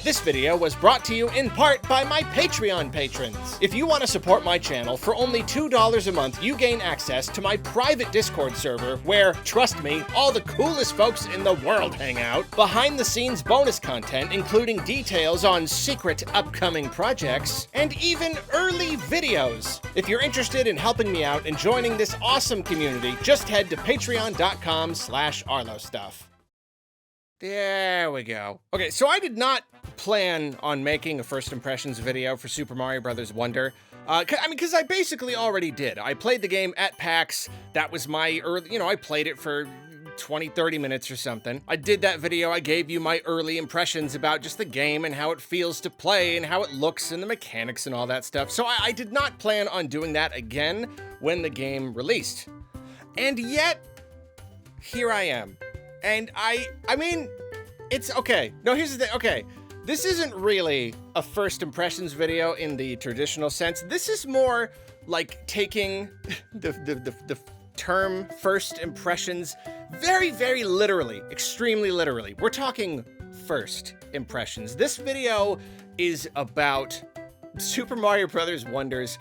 This video was brought to you in part by my Patreon patrons. If you want to support my channel, for only $2 a month, you gain access to my private Discord server where, trust me, all the coolest folks in the world hang out, behind-the-scenes bonus content including details on secret upcoming projects, and even early videos. If you're interested in helping me out and joining this awesome community, just head to patreon.com/arlostuff. There we go. Okay, so I did not plan on making a first impressions video for Super Mario Bros. Wonder. Because I basically already did. I played the game at PAX. That was my early, I played it for 20, 30 minutes or something. I did that video. I gave you my early impressions about just the game and how it feels to play and how it looks and the mechanics and all that stuff. So I did not plan on doing that again when the game released. And yet, here I am. And I mean, it's okay. No, here's the thing. Okay, this isn't really a first impressions video in the traditional sense. This is more like taking the term first impressions very, very literally, extremely literally. We're talking first impressions. This video is about Super Mario Bros. Wonder's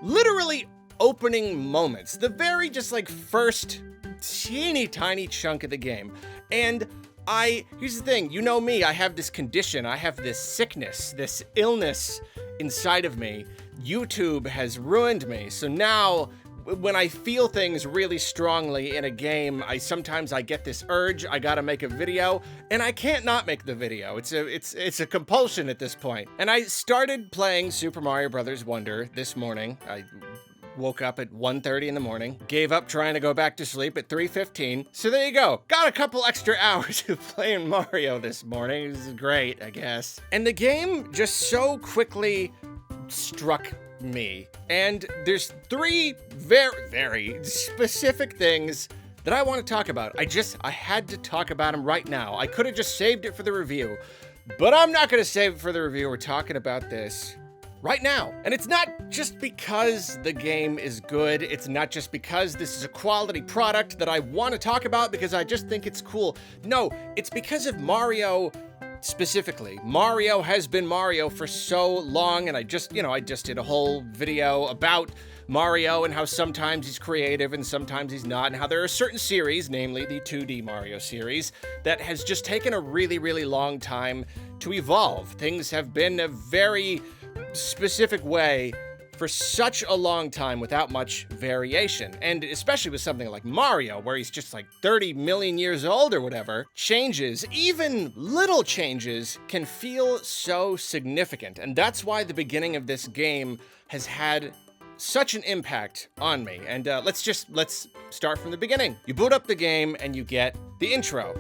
literally opening moments. The very just like first teeny tiny chunk of the game. And here's the thing, you know me, I have this condition, I have this sickness, this illness inside of me. YouTube has ruined me. So now when I feel things really strongly in a game, sometimes I get this urge, I gotta make a video, and I can't not make the video. It's a compulsion at this point. And I started playing Super Mario Bros. Wonder this morning. I woke up at 1:30 in the morning, gave up trying to go back to sleep at 3:15. So there you go. Got a couple extra hours of playing Mario this morning. This is great, I guess. And the game just so quickly struck me. And there's three very, very specific things that I want to talk about. I had to talk about them right now. I could have just saved it for the review, but I'm not going to save it for the review. We're talking about this right now. And it's not just because the game is good. It's not just because this is a quality product that I want to talk about because I just think it's cool. No, it's because of Mario specifically. Mario has been Mario for so long, and I just did a whole video about Mario and how sometimes he's creative and sometimes he's not, and how there are certain series, namely the 2D Mario series, that has just taken a really, really long time to evolve. Things have been a very specific way for such a long time without much variation. And especially with something like Mario, where he's just like 30 million years old or whatever, changes, even little changes, can feel so significant. And that's why the beginning of this game has had such an impact on me. And let's start from the beginning. You boot up the game and you get the intro.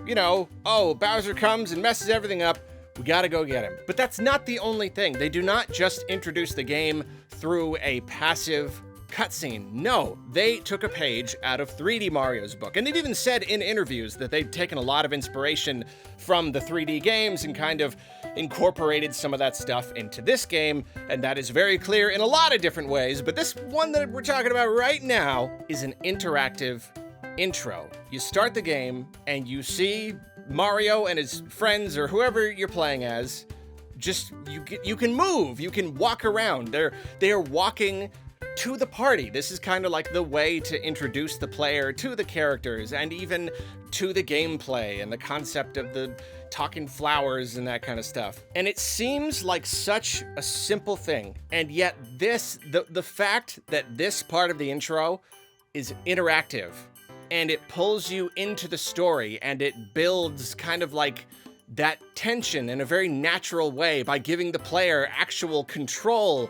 Bowser comes and messes everything up. We gotta go get him. But that's not the only thing. They do not just introduce the game through a passive cutscene. No, they took a page out of 3D Mario's book. And they've even said in interviews that they've taken a lot of inspiration from the 3D games and kind of incorporated some of that stuff into this game. And that is very clear in a lot of different ways. But this one that we're talking about right now is an interactive intro. You start the game and you see Mario and his friends, or whoever you're playing as, you can move, you can walk around. They are walking to the party. This is kind of like the way to introduce the player to the characters and even to the gameplay and the concept of the talking flowers and that kind of stuff. And it seems like such a simple thing, and yet the fact that this part of the intro is interactive, and it pulls you into the story, and it builds kind of like that tension in a very natural way by giving the player actual control.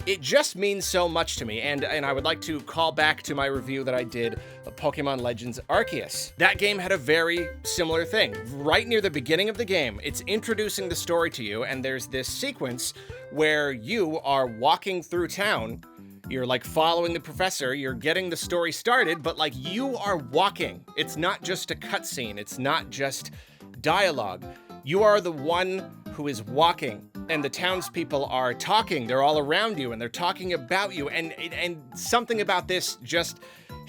It just means so much to me, and I would like to call back to my review that I did of Pokemon Legends Arceus. That game had a very similar thing. Right near the beginning of the game, it's introducing the story to you, and there's this sequence where you are walking through town. You're like following the professor, you're getting the story started, but like you are walking. It's not just a cutscene, it's not just dialogue. You are the one who is walking, and the townspeople are talking. They're all around you, and they're talking about you, and something about this just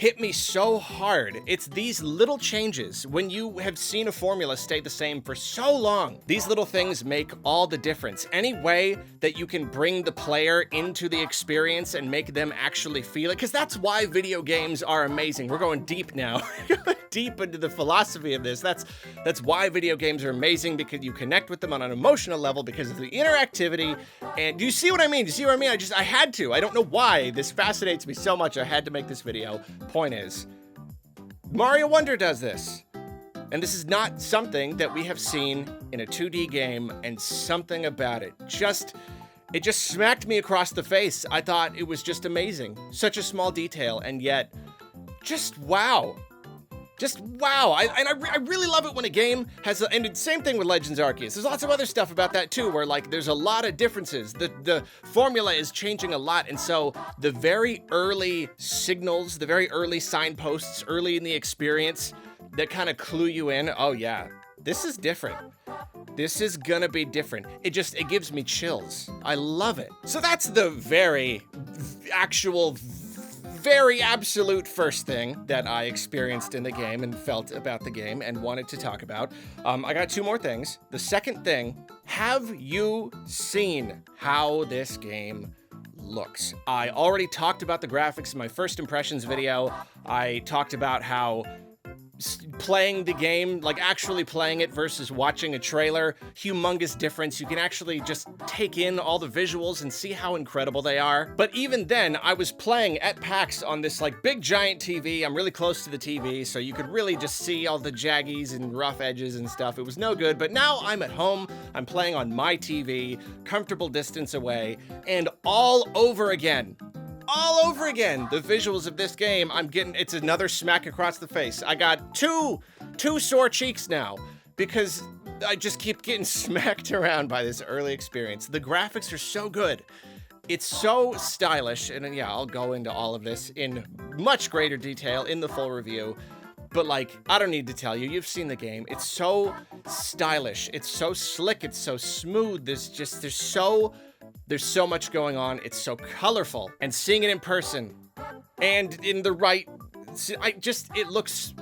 hit me so hard. It's these little changes. When you have seen a formula stay the same for so long, these little things make all the difference. Any way that you can bring the player into the experience and make them actually feel it, because that's why video games are amazing. We're going deep now. Deep into the philosophy of this. That's why video games are amazing, because you connect with them on an emotional level because of the interactivity. And do you see what I mean? Do you see what I mean? I had to. I don't know why. This fascinates me so much. I had to make this video. Point is, Mario Wonder does this. And this is not something that we have seen in a 2D game, and something about it just smacked me across the face. I thought it was just amazing. Such a small detail, and yet, just wow. Just wow. I really love it when a game has, and same thing with Legends Arceus. There's lots of other stuff about that too, where like there's a lot of differences. The formula is changing a lot, and so the very early signals, the very early signposts, early in the experience that kind of clue you in, oh yeah, this is different. This is gonna be different. It gives me chills. I love it. So that's the very absolute first thing that I experienced in the game and felt about the game and wanted to talk about. I got two more things. The second thing, have you seen how this game looks? I already talked about the graphics in my first impressions video. I talked about how playing the game, like actually playing it versus watching a trailer, humongous difference. You can actually just take in all the visuals and see how incredible they are. But even then, I was playing at PAX on this like big giant TV. I'm really close to the TV, so you could really just see all the jaggies and rough edges and stuff. It was no good, but now I'm at home. I'm playing on my TV, comfortable distance away, and all over again, the visuals of this game, it's another smack across the face. I got two sore cheeks now because I just keep getting smacked around by this early experience. The graphics are so good. It's so stylish, and yeah, I'll go into all of this in much greater detail in the full review. But like, I don't need to tell you, you've seen the game. It's so stylish. It's so slick. It's so smooth. There's so much going on. It's so colorful, and seeing it in person and in the right, it looks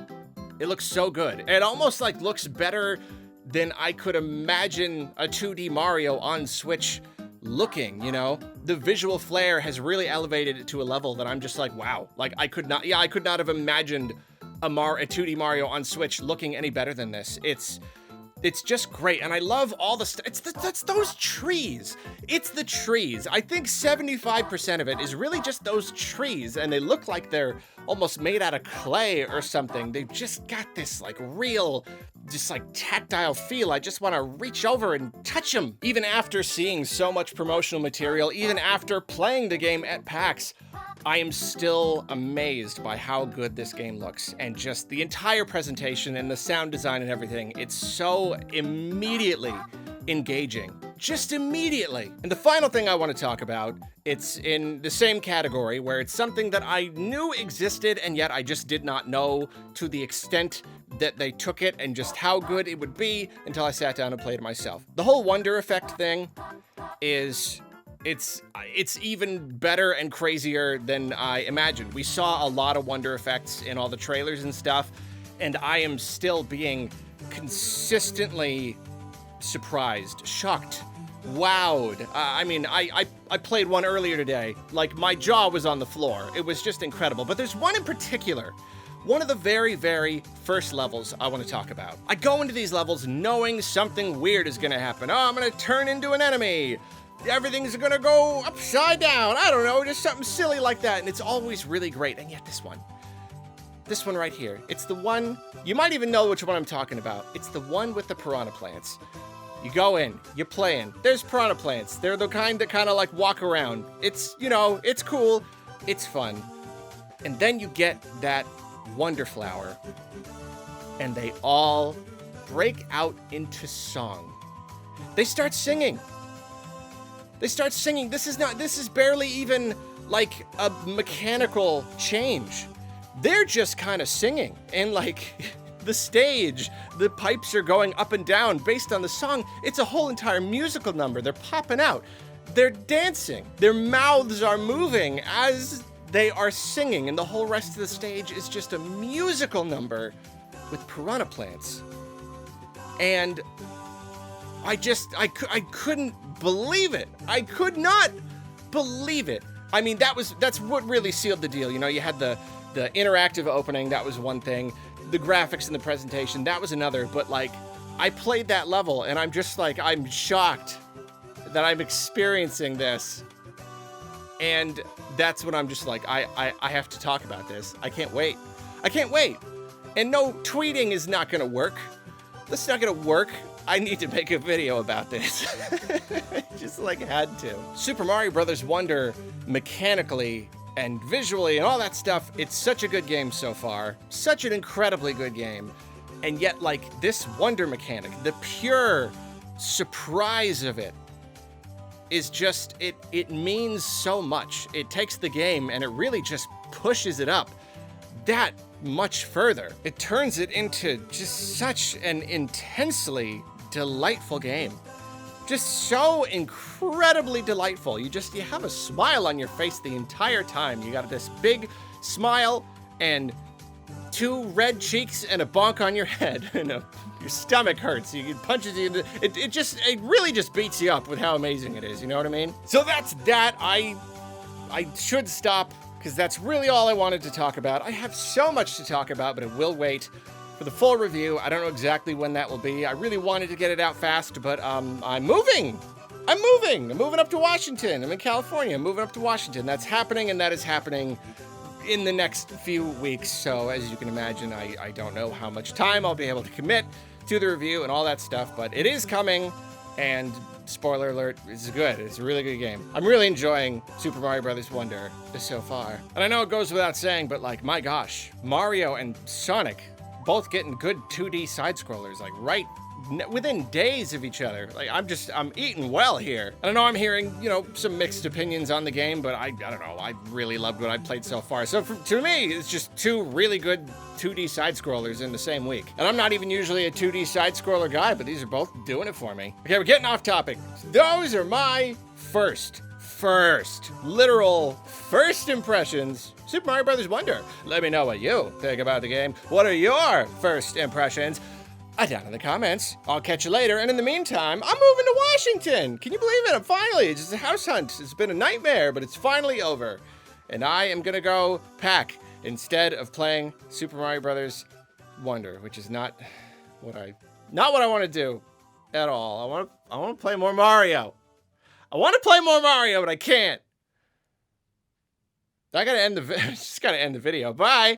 so good. It almost like looks better than I could imagine a 2D Mario on Switch looking, you know? The visual flair has really elevated it to a level that I'm just like, wow. Like I could not have imagined a 2D Mario on Switch looking any better than this. It's just great, and I love all the stuff. That's those trees. It's the trees. I think 75% of it is really just those trees, and they look like they're almost made out of clay or something. They've just got this like real, just like tactile feel. I just want to reach over and touch them. Even after seeing so much promotional material, even after playing the game at PAX, I am still amazed by how good this game looks, and just the entire presentation and the sound design and everything. It's so immediately engaging. Just immediately. And the final thing I want to talk about, it's in the same category where it's something that I knew existed and yet I just did not know to the extent that they took it and just how good it would be until I sat down and played it myself. The whole wonder effect thing is... It's even better and crazier than I imagined. We saw a lot of wonder effects in all the trailers and stuff, and I am still being consistently surprised, shocked, wowed. I played one earlier today. Like, my jaw was on the floor. It was just incredible. But there's one in particular, one of the very, very first levels I want to talk about. I go into these levels knowing something weird is going to happen. Oh, I'm going to turn into an enemy. Everything's gonna go upside down. I don't know, just something silly like that. And it's always really great. And yet this one right here, it's the one, you might even know which one I'm talking about. It's the one with the piranha plants. You go in, you're playing. There's piranha plants. They're the kind that kind of like walk around. It's, you know, it's cool. It's fun. And then you get that wonder flower. And they all break out into song. They start singing. This is barely even like a mechanical change. They're just kind of singing, and like the stage, the pipes are going up and down based on the song. It's a whole entire musical number. They're popping out. They're dancing. Their mouths are moving as they are singing, and the whole rest of the stage is just a musical number with piranha plants. And I couldn't believe it. I could not believe it. I mean, that's what really sealed the deal. You know, you had the interactive opening, that was one thing. The graphics and the presentation, that was another. But like, I played that level and I'm just like, I'm shocked that I'm experiencing this. And that's when I'm just like, I have to talk about this. I can't wait. I can't wait. And no, tweeting is not gonna work. This is not gonna work. I need to make a video about this. Just like had to. Super Mario Bros. Wonder, mechanically and visually and all that stuff, it's such a good game so far. Such an incredibly good game. And yet, like, this wonder mechanic, the pure surprise of it is just, it means so much. It takes the game and it really just pushes it up that much further. It turns it into just such an intensely delightful game. Just so incredibly delightful. You have a smile on your face the entire time. You got this big smile and 2 red cheeks and a bonk on your head, and your stomach hurts. You punches you. It really just beats you up with how amazing it is. You know what I mean? So that's that. I should stop because that's really all I wanted to talk about. I have so much to talk about, but it will wait for the full review. I don't know exactly when that will be. I really wanted to get it out fast, but I'm moving. I'm moving up to Washington. I'm in California. I'm moving up to Washington. That's happening, and that is happening in the next few weeks. So as you can imagine, I don't know how much time I'll be able to commit to the review and all that stuff, but it is coming, and spoiler alert, it's good. It's a really good game. I'm really enjoying Super Mario Bros. Wonder so far. And I know it goes without saying, but like, my gosh, Mario and Sonic both getting good 2D side-scrollers, like right within days of each other. Like, I'm eating well here. And I know I'm hearing, some mixed opinions on the game, but I don't know. I really loved what I played so far. So to me, it's just 2 really good 2D side-scrollers in the same week. And I'm not even usually a 2D side-scroller guy, but these are both doing it for me. Okay, we're getting off topic. Those are my literal first impressions. Super Mario Bros. Wonder. Let me know what you think about the game. What are your first impressions? Down in the comments. I'll catch you later, and in the meantime, I'm moving to Washington. Can you believe it? It's just a house hunt. It's been a nightmare, but it's finally over. And I am gonna go pack instead of playing Super Mario Bros. Wonder, which is not what I want to do at all. I want to play more Mario. I want to play more Mario, but I can't. I gotta end the video. Bye.